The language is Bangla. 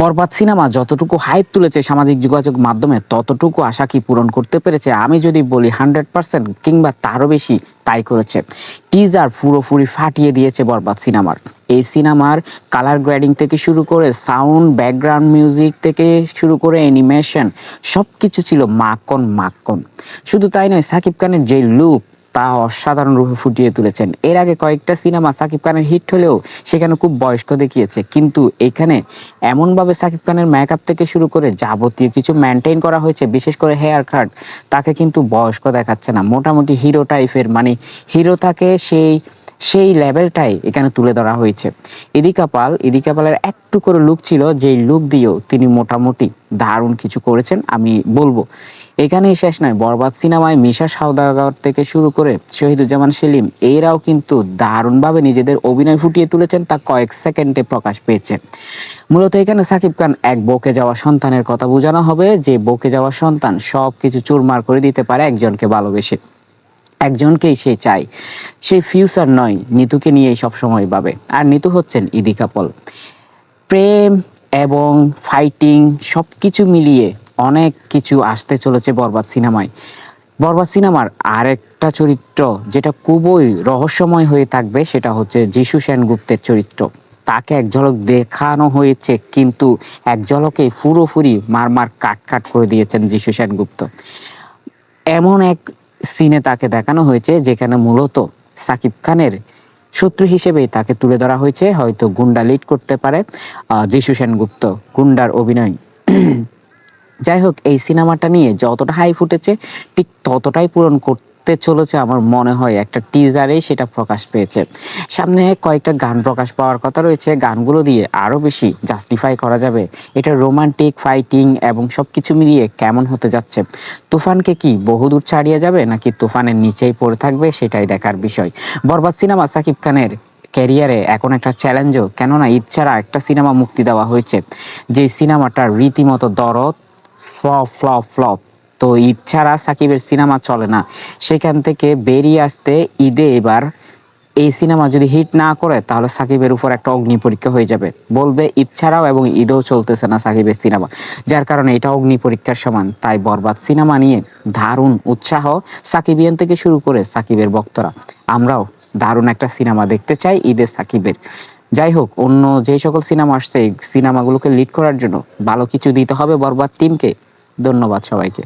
বরবাদ সিনেমা যতটুকু হাইপ তুলেছে সামাজিক যোগাযোগ মাধ্যমে ততটুকু আশা কি পূরণ করতে পেরেছে? আমি যদি বলি 100% কিংবা তারও বেশি তাই করেছে। টিজার পুরোপুরি ফাটিয়ে দিয়েছে বরবাদ সিনেমার। এই সিনেমার কালার গ্রেডিং থেকে শুরু করে সাউন্ড, ব্যাকগ্রাউন্ড মিউজিক থেকে শুরু করে অ্যানিমেশন সবকিছু ছিল মাখন মাখন। শুধু তাই নয়, সাকিব খানের যে লুক তা অসাধারণ রূপে ফুটিয়ে তুলেছেন। এর আগে কয়েকটা সিনেমা সাকিব খানের হিট হলেও সেখানে খুব বয়স্ক দেখিয়েছে, কিন্তু এখানে এমনভাবে সাকিব খানের মেকআপ থেকে শুরু করে যাবতীয় কিছু মেনটেন করা হয়েছে, বিশেষ করে হেয়ার কাট, তাকে কিন্তু বয়স্ক দেখাচ্ছে না, মোটামুটি হিরো টাইপের, মানে হিরো তাকে সেই সেই লেভেলটাই এখানে তুলে ধরা হয়েছে। ইদিকা পালের একটু করে লুক ছিল, যেই লুক দিয়েও তিনি মোটামুটি দারুণ কিছু করেছেন আমি বলবো। এখানেই শেষ নয়, বরবাদ সিনেমায় মিশা সওদাগর থেকে শুরু করে শহীদুজ্জামান সেলিম এরাও কিন্তু দারুণভাবে নিজেদের অভিনয় ফুটিয়ে তুলেছেন, তা কয়েক সেকেন্ডে প্রকাশ পেয়েছে। মূলত এখানে সাকিব খান এক বকে যাওয়া সন্তানের কথা বোঝানো হবে, যে বকে যাওয়া সন্তান সব কিছু চুরমার করে দিতে পারে একজনকে ভালোবেসে। একজনকেই সে চায়, সে ফিউচার নয়, নিতুকে নিয়েই সবসময় ভাবে। আর নিতু হচ্ছেন ইদিকা পল। প্রেম এবং ফাইটিং সবকিছু মিলিয়ে অনেক কিছু আসতে চলেছে বরবাদ সিনেমায়। বরবাদ সিনেমার আরেকটা চরিত্র যেটা খুবই রহস্যময় হয়ে থাকবে, সেটা হচ্ছে যিশু সেনগুপ্তের চরিত্র। তাকে এক ঝলক দেখানো হয়েছে, কিন্তু এক ঝলকে পুরোপুরি মারমার কাট কাট করে দিয়েছেন যিশু সেনগুপ্ত। এমন এক সিনে তাকে দেখানো হয়েছে যেখানে মূলত সাকিব খানের শত্রু হিসেবেই তাকে তুলে ধরা হয়েছে। হয়তো গুন্ডা লিড করতে পারে যিশু সেনগুপ্ত, গুন্ডার অভিনয়। যাই হোক, এই সিনেমাটা নিয়ে যতটা হাই ফুটেছে ঠিক ততটাই পূরণ করতে চলেছে আমার মনে হয়, একটা টিজারেই সেটা প্রকাশ পেয়েছে। সামনে কয়েকটা গান প্রকাশ পাওয়ার কথা রয়েছে, গানগুলো দিয়ে আরো বেশি জাস্টিফাই করা যাবে এটা রোমান্টিক, ফাইটিং এবং সবকিছু মিলিয়ে কেমন হতে যাচ্ছে। তুফানকে কি বহুদূর ছাড়িয়ে যাবে, নাকি তুফানের নিচেই পড়ে থাকবে, সেটাই দেখার বিষয়। বরবাদ সিনেমা সাকিব খানের ক্যারিয়ারে এখন একটা চ্যালেঞ্জও, কেননা ঈদ ছাড়া একটা সিনেমা মুক্তি দেওয়া হয়েছে, যে সিনেমাটা রীতিমতো দরদ, ফ্লপ ফ্লপ ফ্লপ। তো ঈদ ছাড়া সাকিবের সিনেমা চলে না, সেখান থেকে বেরিয়ে আসতে ঈদে এবার এই সিনেমা যদি হিট না করে তাহলে সাকিবের উপর একটা অগ্নি পরীক্ষা হয়ে যাবে, বলবে ঈদ ছাড়াও এবং ঈদেও চলতেছে না সাকিবের সিনেমা, যার কারণে এটা অগ্নি পরীক্ষার সমান। তাই বরবাদ সিনেমা নিয়ে দারুণ উৎসাহ সাকিবিয়ান থেকে শুরু করে সাকিবের ভক্তরা। আমরাও দারুণ একটা সিনেমা দেখতে চাই ঈদে সাকিবের। যাই হোক, অন্য যে সকল সিনেমা আসছে এই সিনেমাগুলোকে লিড করার জন্য ভালো কিছু দিতে হবে বরবাদ টিমকে। ধন্যবাদ সবাইকে।